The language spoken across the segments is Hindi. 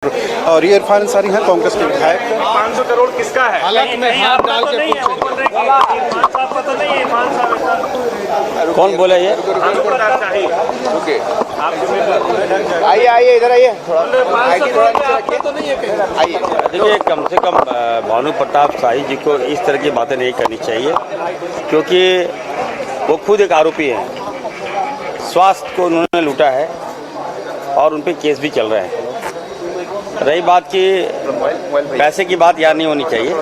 और ये इरफान अंसारी हैं कांग्रेस के विधायक। 500 करोड़ किसका है? हालत में हाथ डाल के कौन बोला ये? आइए आइए इधर आइए थोड़ा। देखिए, कम से कम भानु प्रताप शाही जी को इस तरह की बातें नहीं करनी चाहिए, क्योंकि वो खुद एक आरोपी हैं। स्वास्थ्य को उन्होंने लूटा है और उन पे केस भी चल रहे हैं। रही बात की पैसे की बात, यार नहीं होनी चाहिए।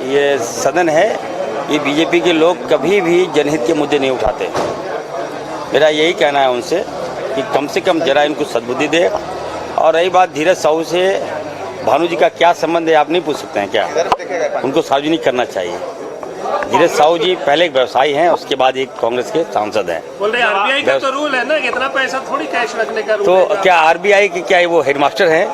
ये सदन है, ये बीजेपी के लोग कभी भी जनहित के मुद्दे नहीं उठाते। मेरा यही कहना है उनसे कि कम से कम जरा इनको सद्बुद्धि दे। और रही बात धीरज साहू से, भानु जी का क्या संबंध है आप नहीं पूछ सकते हैं क्या? उनको सार्वजनिक करना चाहिए। धीरज साहू जी पहले एक व्यवसायी हैं, उसके बाद एक कांग्रेस के सांसद हैं। बोल रहे आरबीआई का तो रूल है ना, इतना पैसा थोड़ी कैश रखने का रूल तो है। क्या आरबीआई के क्या वो हेडमास्टर हैं?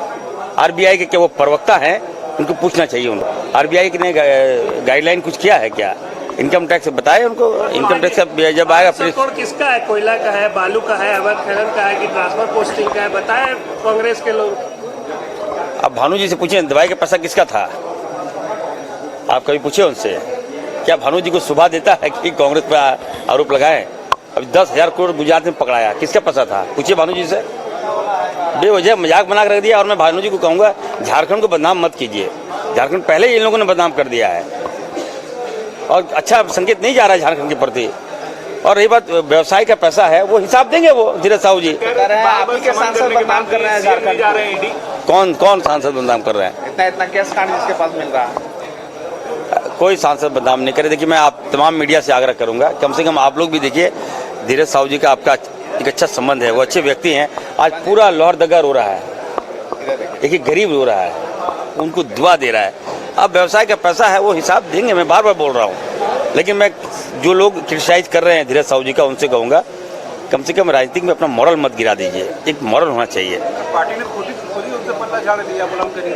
आरबीआई के क्या वो प्रवक्ता हैं? उनको पूछना चाहिए। उनको आरबीआई ने गाइडलाइन कुछ किया है क्या? इनकम टैक्स बताए उनको। इनकम टैक्स जब आएगा फिर किसका है? कोयला का है, बालू का है, अवैध खनन का है कि ट्रांसफर पोस्टिंग का है? बताए कांग्रेस के लोग। अब भानु जी से पूछे दवाई का पैसा किसका था? आप कभी पूछे उनसे? क्या भानु जी को सुबह देता है कि कांग्रेस पर आरोप लगाए? अभी 10,000 करोड़ गुजरात में पकड़ाया, किसका पैसा था? पूछिए भानु जी से। बेवजह मजाक बना कर रख दिया। और मैं भानु जी को कहूंगा, झारखंड को बदनाम मत कीजिए। झारखंड पहले ही इन लोगों ने बदनाम कर दिया है और अच्छा संकेत नहीं जा रहा है झारखंड के प्रति। और रही बात व्यवसाय का पैसा है, वो हिसाब देंगे वो धीरज साहू जी। सांसद बदनाम कर रहे हैं, झारखंड जा रहे हैं। कौन सांसद बदनाम कर रहे हैं? इतना कैश कांड जिसके पास मिल रहा है। कोई सांसद बदनाम नहीं करे। देखिए, मैं आप तमाम मीडिया से आग्रह करूंगा, कम से कम आप लोग भी देखिए, धीरज साहू जी का आपका एक अच्छा संबंध है, वो अच्छे व्यक्ति हैं। आज पूरा लोहरदगा रो रहा है, एक गरीब रो रहा है, उनको दुआ दे रहा है। अब व्यवसाय का पैसा है, वो हिसाब देंगे। मैं बार बार बोल रहा हूँ। लेकिन मैं जो लोग क्रिटिसाइज कर रहे हैं धीरज साहू जी का, उनसे कहूँगा कम से कम राजनीति में अपना मॉरल मत गिरा दीजिए। एक मॉरल होना चाहिए। पार्टी ने खुद ही उनसे पल्ला झाड़ दिया। बुलंद करी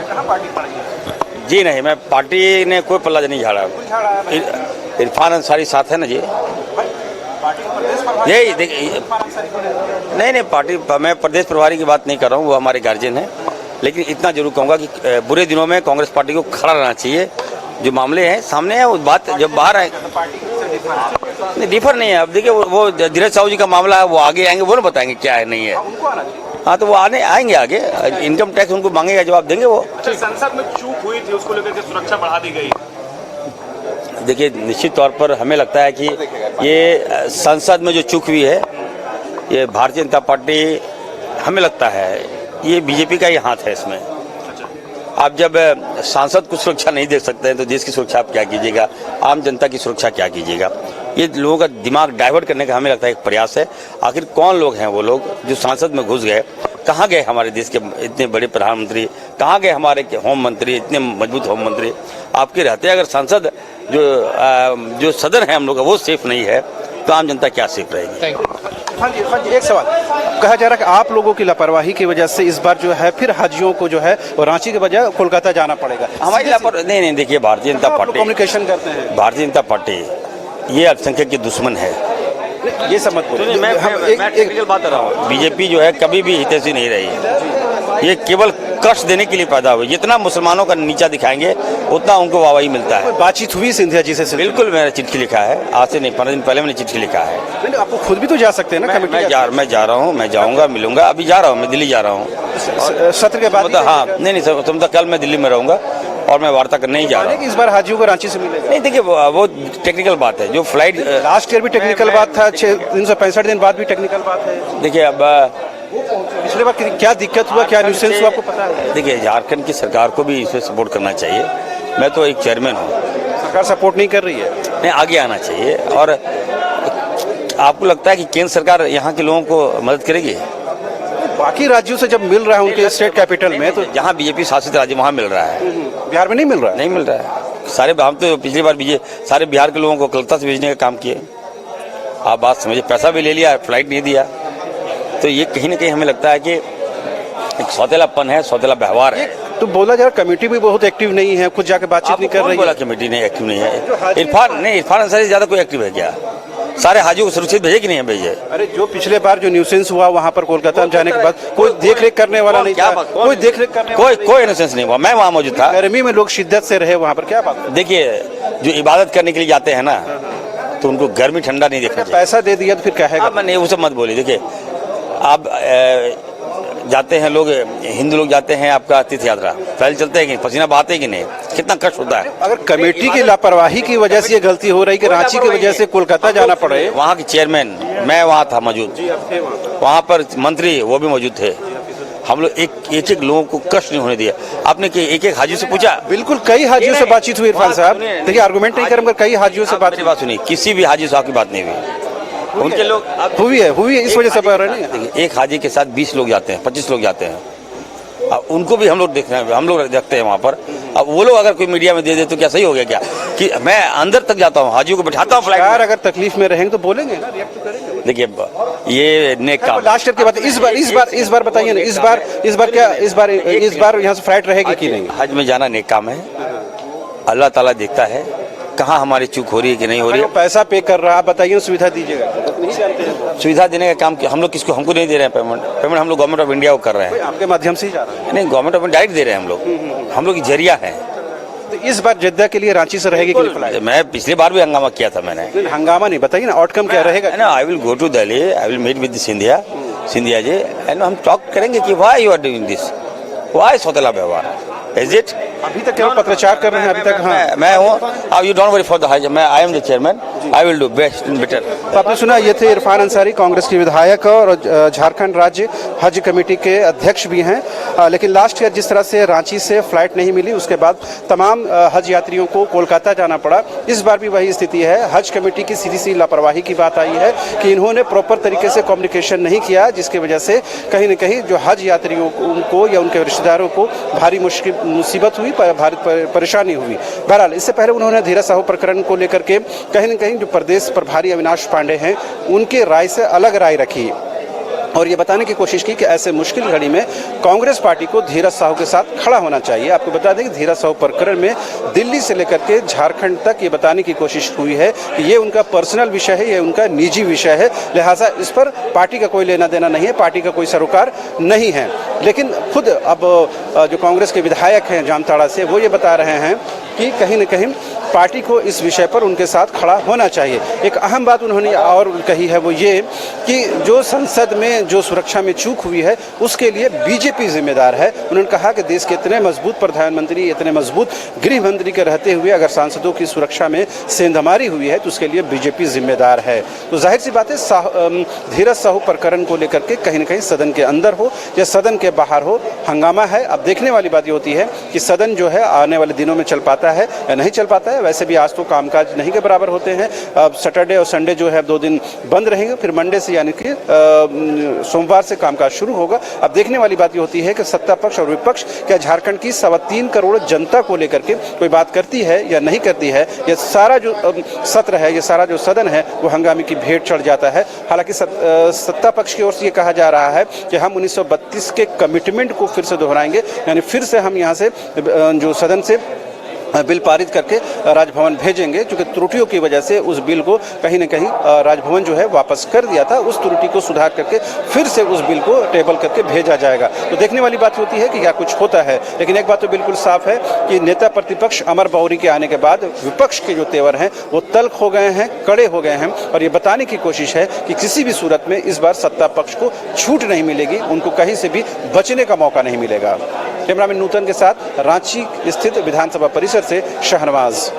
कहाँ पार्टी पड़ी है? जी नहीं, मैं पार्टी ने कोई पल्ला नहीं झाड़ा। इरफान अंसारी साथ है ना जी। यही देखिए, नहीं पार्टी, मैं प्रदेश प्रभारी की बात नहीं कर रहा हूँ, वो हमारे गार्जियन हैं। लेकिन इतना जरूर कहूँगा कि बुरे दिनों में कांग्रेस पार्टी को खड़ा रहना चाहिए। जो मामले हैं सामने है, उस बात जब बाहर आए नहीं, डिफर नहीं है। अब देखिए, वो धीरज साहू जी का मामला है, वो आगे आएंगे, वो ना बताएंगे क्या है नहीं है। हाँ, तो वो आएंगे आगे। इनकम टैक्स उनको मांगेगा, जवाब देंगे वो। संसद में चूक हुई थी, उसको लेकर के सुरक्षा बढ़ा दी गई। देखिए, निश्चित तौर पर हमें लगता है कि ये संसद में जो चूक हुई है, ये भारतीय जनता पार्टी, हमें लगता है ये बीजेपी का ही हाथ है इसमें। आप जब सांसद को सुरक्षा नहीं दे सकते हैं तो देश की सुरक्षा आप क्या कीजिएगा? आम जनता की सुरक्षा क्या कीजिएगा? ये लोगों का दिमाग डाइवर्ट करने का हमें लगता है एक प्रयास है। आखिर कौन लोग हैं वो लोग जो सांसद में घुस गए? कहाँ गए हमारे देश के इतने बड़े प्रधानमंत्री? कहाँ गए हमारे होम मंत्री, इतने मजबूत होम मंत्री? आपके रहते अगर सांसद जो सदन है हम लोग का वो सेफ नहीं है, तो आम जनता क्या सेफ रहेगी? हाँ जी, एक सवाल। कहा जा रहा है कि आप लोगों की लापरवाही की वजह से इस बार जो है फिर हाजियों को जो है वो रांची के बजाय कोलकाता जाना पड़ेगा। हमारी लापरवाही नहीं, देखिए, भारतीय जनता पार्टी कम्युनिकेशन करते हैं। भारतीय जनता पार्टी ये अल्पसंख्यक के दुश्मन है। ये सब मत बोलिए। मैं टेक्निकल बात कर रहा हूँ। बीजेपी जो है कभी भी हितैषी नहीं रही। ये केवल कष्ट देने के लिए पैदा हुई। जितना मुसलमानों का नीचा दिखाएंगे उतना उनको वाहवाही मिलता है। बातचीत हुई सिंधिया जी से? बिल्कुल, मैंने चिट्ठी लिखा है। आज से नहीं, 15 दिन पहले मैंने चिट्ठी लिखा है। नहीं, आपको खुद भी तो जा सकते हैं ना। मैं जा रहा हूँ, मैं जाऊँगा, मिलूंगा। अभी जा रहा हूँ, मैं दिल्ली जा रहा हूँ सत्र के बाद। हाँ, नहीं, कल मैं दिल्ली में रहूँगा और मैं वार्ता करने ही जा रहा हूँ। इस बार हाजियों को रांची से मिलेगा? नहीं, देखिए, वो टेक्निकल बात है। जो फ्लाइट लास्ट ईयर भी टेक्निकल बात था, 365 दिन बाद भी टेक्निकल बात है। देखिए, अब पिछले बार क्या दिक्कत हुआ, क्या न्यूसेंस हुआ, आपको पता है? देखिए, झारखंड की सरकार को भी इसमें सपोर्ट करना चाहिए। मैं तो एक चेयरमैन हूँ। सरकार सपोर्ट नहीं कर रही है? नहीं, आगे आना चाहिए। और आपको लगता है कि केंद्र सरकार यहाँ के लोगों को मदद करेगी? बाकी राज्यों से जब मिल रहा है उनके स्टेट कैपिटल में, तो जहाँ बीजेपी शासित राज्य वहाँ मिल रहा है। बिहार में नहीं मिल रहा है? नहीं मिल रहा है। सारे हम तो पिछली बार सारे बिहार के लोगों को कलकत्ता से भेजने का काम किए। आप बात समझिए, पैसा भी ले लिया, फ्लाइट नहीं दिया। तो ये कहीं ना कहीं हमें लगता है कि एक सौतेलापन है, सौतेला व्यवहार है। तो बोला जा रहा कमेटी भी बहुत एक्टिव नहीं है, खुद जाके बातचीत नहीं कर रही है। बोला कमेटी नहीं एक्टिव नहीं है? इरफान अंसारी से ज्यादा कोई एक्टिव है क्या? सारे हाजियों को सुरक्षित भेजे कि नहीं भेजे? अरे जो पिछले बार जो न्यूसेंस हुआ वहाँ पर कोलकाता में जाने के बाद कोई देख रेख करने वाला नहीं था, कोई देख रेख करने कोई इनोसेंस नहीं हुआ। मैं वहाँ मौजूद था। गर्मी में लोग शिद्दत से रहे वहाँ पर, क्या बात? देखिए, जो इबादत करने के लिए जाते हैं ना, तो उनको गर्मी ठंडा नहीं देखना चाहिए। पैसा दे दिया तो फिर कहेगा? मैंने वो सब मत बोलिए। देखिए, आप जाते हैं लोग, हिंदू लोग जाते हैं आपका तीर्थ यात्रा, पैदल चलते हैं कि पसीना बहाते हैं कि नहीं, कितना कष्ट होता है। अगर कमेटी की लापरवाही की वजह से ये गलती हो रही कि रांची की वजह से कोलकाता जाना पड़े। वहाँ के चेयरमैन, मैं वहाँ था मौजूद, वहाँ पर मंत्री वो भी मौजूद थे। हम लोग एक लोगों को कष्ट नहीं होने दिया। आपने एक हाजी से पूछा? बिल्कुल, कई हाजियों से बातचीत हुई इरफान साहब। देखिए, आर्गुमेंट नहीं करूंगा, कई हाजियों से बात सुनी, किसी भी हाजी से आपकी बात नहीं हुई। उनके लोग हुई है इस वजह से पा रहे हैं। एक हाजी के साथ 20 लोग जाते हैं, 25 लोग जाते हैं। अब उनको भी हम लोग देखते हैं वहाँ पर। अब वो लोग अगर कोई मीडिया में दे दे तो क्या सही हो गया? क्या कि मैं अंदर तक जाता हूँ, हाजियों को बैठाता हूँ फ्लाइट में। अगर तकलीफ में रहेंगे तो बोलेंगे ना, रिएक्ट तो करेंगे। देखिए, ये नेक काम। लास्ट ईयर की बात, इस बार बताइए ना, इस बार यहाँ से फ्लाइट रहेगी कि नहीं? हज में जाना नेक काम है, अल्लाह ताला देखता है कहाँ हमारी चूक हो रही है कि नहीं हो रही है। पैसा पे कर रहा है, आप बताइए, सुविधा दीजिएगा। नहीं जानते हैं सुविधा देने का काम हम लोग हमको नहीं दे रहे हैं। पेमेंट हम लोग गवर्नमेंट ऑफ इंडिया को कर रहे हैं। आपके माध्यम से ही जा रहा है? नहीं, गवर्नमेंट ऑफ इंडिया डायरेक्ट दे रहे हैं हम लोग की जरिया है। तो इस बार जद्दा के लिए रांची से रहेगी कि नहीं फ्लाइट? मैं पिछली बार भी हंगामा किया था मैंने। हंगामा नहीं, बताइए ना आउटकम क्या रहेगा? I will go to Delhi, I will meet with Scindia ji, and हम टॉक करेंगे कि why you are doing this, why सौतेला व्यवहार इज इट। अभी तक केवल पत्रचार कर रहे हैं अभी तक। हाँ, मैं हूँ। अब you don't worry for the हज, मैं I am the chairman, I will do best and better. तो आपने सुना, ये थे इरफान अंसारी, कांग्रेस के विधायक और झारखंड राज्य हज कमेटी के अध्यक्ष भी हैं। लेकिन लास्ट ईयर जिस तरह से रांची से फ्लाइट नहीं मिली, उसके बाद तमाम हज यात्रियों को कोलकाता जाना पड़ा। इस बार भी वही स्थिति है। हज कमेटी की सीधी सी लापरवाही की बात आई है कि इन्होंने प्रॉपर तरीके से कम्युनिकेशन नहीं किया, जिसकी वजह से कहीं न कहीं जो हज यात्रियों को या उनके रिश्तेदारों को भारी मुसीबत हुई, भारी परेशानी हुई। बहरहाल, इससे पहले उन्होंने धीरज साहू प्रकरण को लेकर के कहीं न कहीं जो प्रदेश प्रभारी अविनाश पांडे हैं, उनके राय से अलग राय रखी और ये बताने की कोशिश की कि ऐसे मुश्किल घड़ी में कांग्रेस पार्टी को धीरज साहू के साथ खड़ा होना चाहिए। आपको बता दें कि धीरज साहू प्रकरण में दिल्ली से लेकर के झारखंड तक ये बताने की कोशिश हुई है कि ये उनका पर्सनल विषय है, ये उनका निजी विषय है, लिहाजा इस पर पार्टी का कोई लेना देना नहीं है, पार्टी का कोई सरोकार नहीं है। लेकिन खुद अब जो कांग्रेस के विधायक हैं जामताड़ा से, वो ये बता रहे हैं कि कहीं न कहीं पार्टी को इस विषय पर उनके साथ खड़ा होना चाहिए। एक अहम बात उन्होंने और कही है, वो ये कि जो संसद में जो सुरक्षा में चूक हुई है उसके लिए बीजेपी जिम्मेदार है। उन्होंने कहा कि देश के इतने मजबूत प्रधानमंत्री, इतने मजबूत गृह मंत्री के रहते हुए अगर सांसदों की सुरक्षा में सेंधमारी हुई है तो उसके लिए बीजेपी जिम्मेदार है। तो जाहिर सी बात है, धीरज साहू प्रकरण को लेकर के कहीं न कहीं सदन के अंदर हो या सदन के बाहर हो, हंगामा है। अब देखने वाली बात ये होती है कि सदन जो है आने वाले दिनों में चल पाता है या नहीं चल पाता है। वैसे भी आज तो कामकाज नहीं के बराबर होते हैं। अब सैटरडे और संडे जो है 2 दिन बंद रहेंगे, फिर मंडे से यानी कि सोमवार से कामकाज शुरू होगा। अब देखने वाली बात ये होती है कि सत्ता पक्ष और विपक्ष क्या झारखंड की 3.25 करोड़ जनता को लेकर के कोई बात करती है या नहीं करती है। ये सारा जो सत्र है, ये सारा जो सदन है, वो हंगामे की भेंट चढ़ जाता है। हालांकि सत्ता पक्ष की ओर से ये कहा जा रहा है कि हम 1932 के कमिटमेंट को फिर से दोहराएंगे, यानी फिर से हम यहाँ से जो सदन से बिल पारित करके राजभवन भेजेंगे, क्योंकि त्रुटियों की वजह से उस बिल को कहीं न कहीं राजभवन जो है वापस कर दिया था। उस त्रुटि को सुधार करके फिर से उस बिल को टेबल करके भेजा जाएगा। तो देखने वाली बात होती है कि क्या कुछ होता है। लेकिन एक बात तो बिल्कुल साफ है कि नेता प्रतिपक्ष अमर बाउरी के आने के बाद विपक्ष के जो तेवर हैं वो तल्ख हो गए हैं, कड़े हो गए हैं और ये बताने की कोशिश है कि किसी भी सूरत में इस बार सत्ता पक्ष को छूट नहीं मिलेगी, उनको कहीं से भी बचने का मौका नहीं मिलेगा। कैमरामैन नूतन के साथ रांची स्थित विधानसभा परिसर से शहनवाज।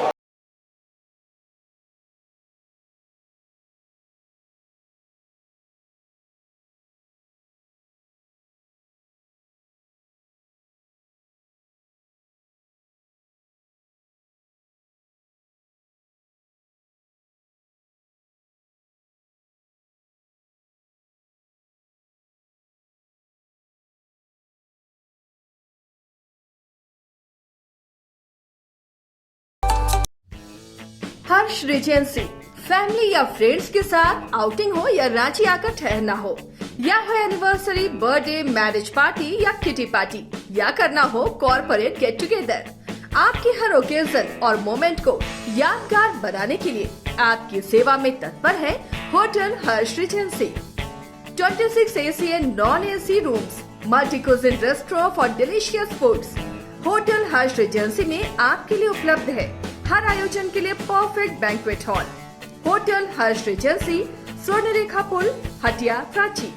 हर्ष रिजेंसी फैमिली या फ्रेंड्स के साथ आउटिंग हो या रांची आकर ठहरना हो, या हो एनिवर्सरी, बर्थडे, मैरिज पार्टी या किटी पार्टी, या करना हो कॉर्पोरेट गेट टुगेदर, आपकी हर ओकेजन और मोमेंट को यादगार बनाने के लिए आपकी सेवा में तत्पर है hotel Harsh Regency. 26 AC and non-AC rooms, multi-cuisine restaurant for delicious foods। Hotel Harsh Regency में आपके लिए उपलब्ध है हर आयोजन के लिए परफेक्ट बैंक्वेट हॉल। होटल हर्ष रिजेंसी, स्वर्णरेखा पुल, हटिया, रांची।